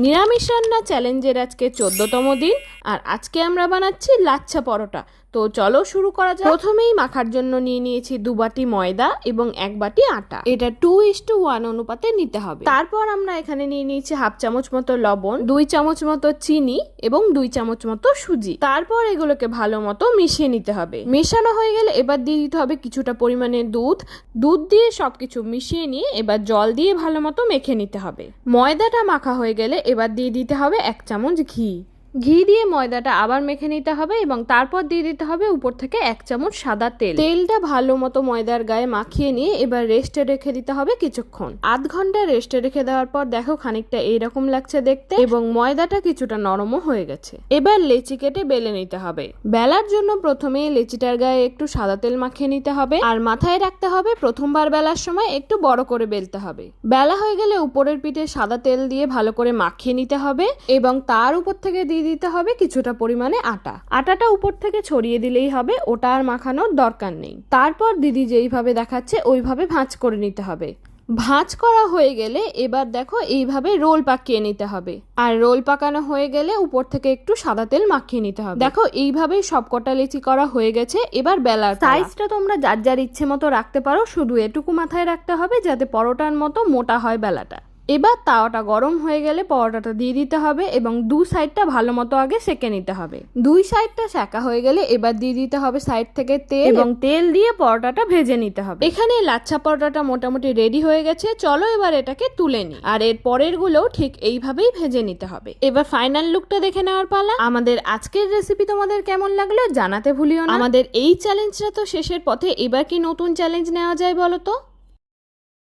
নিরামিষ রান্না চ্যালেঞ্জের আজকে 14তম দিন আর আজকে আমরা বানাচ্ছি লাচ্ছা পরোটা। তো চলো শুরু করা যাক। প্রথমেই মাখার জন্য নিয়ে নিয়েছি 2 বাটি ময়দা এবং 1 বাটি আটা। এটা 2:1 অনুপাতে নিতে হবে। তারপর আমরা এখানে নিয়ে নিয়েছি 1/2 চামচ মতো লবণ, 2 চামচ মতো চিনি এবং 2 চামচ মতো সুজি। তারপর এগুলোকে ভালো মতো মিশিয়ে নিতে হবে। মেশানো হয়ে গেলে এবার দিয়ে দিতে হবে কিছুটা পরিমাণে দুধ দিয়ে সবকিছু মিশিয়ে নিয়ে এবার জল দিয়ে ভালো মতো মেখে নিতে হবে। ময়দাটা মাখা হয়ে গেলে এবার দিয়ে দিতে হবে 1 চামচ ঘি দিয়ে ময়দাটা আবার মেখে নিতে হবে এবং তারপর দিয়ে দিতে হবে উপর থেকে 1 চামচ সাদা তেলটা ভালো মতো ময়দার গায়ে মাখিয়ে নিয়ে এবার রেস্টে রেখে দিতে হবে কিছুক্ষণ। আধ ঘন্টা রেস্টে রেখে দেওয়ার পর দেখো খানিকটা এইরকম লাগছে দেখতে এবং ময়দাটা কিছুটা নরমও হয়ে গেছে। এবার লেচি কেটে বেলে নিতে হবে। বেলার জন্য প্রথমে লেচিটার গায়ে একটু সাদা তেল মাখিয়ে নিতে হবে আর মাথায় রাখতে হবে প্রথমবার বেলার সময় একটু বড় করে বেলতে হবে। বেলা হয়ে গেলে উপরের পিঠে সাদা তেল দিয়ে ভালো করে মাখিয়ে নিতে হবে এবং তার উপর থেকে দিয়ে দিতে হবে কিছুটা পরিমাণে আটাটা উপর থেকে ছড়িয়ে দিলেই হবে, ওটা আর মাখানোর দরকার নেই। তারপর দিদি যেইভাবে দেখাচ্ছে ওইভাবে ভাঁজ করে নিতে হবে। ভাঁজ করা হয়ে গেলে এবার দেখো এইভাবে রোল পাকিয়ে নিতে হবে আর রোল পাকানো হয়ে গেলে উপর থেকে একটু সাদা তেল মাখিয়ে নিতে হবে। দেখো এইভাবেই সবকটা লিচি করা হয়ে গেছে। এবার বেলার সাইজটা তোমরা যার যার ইচ্ছে মতো রাখতে পারো, শুধু এটুকু মাথায় রাখতে হবে যাতে পরোটার মতো মোটা হয় বেলাটা। এবার তাওয়াটা গরম হয়ে গেলে পরোটাটা দিয়ে দিতে হবে এবং 2 সাইডটা ভালো মতো আগে সেকে নিতে হবে। 2 সাইডটা সেকা হয়ে গেলে এবার দিয়ে দিতে হবে সাইড থেকে তেল এবং তেল দিয়ে পরোটাটা ভেজে নিতে হবে। এখানে লাচ্ছা পরোটাটা মোটামুটি রেডি হয়ে গেছে। চলো এবার এটাকে তুলে নিই আর এর পরের গুলোও ঠিক এইভাবেই ভেজে নিতে হবে। এবার ফাইনাল লুকটা দেখে নেওয়ার পালা। আমাদের আজকের রেসিপি তোমাদের কেমন লাগলো জানাতে ভুলিও না। আমাদের এই চ্যালেঞ্জটা তো শেষের পথে, এবার কি নতুন চ্যালেঞ্জ নেওয়া যায় বলো তো?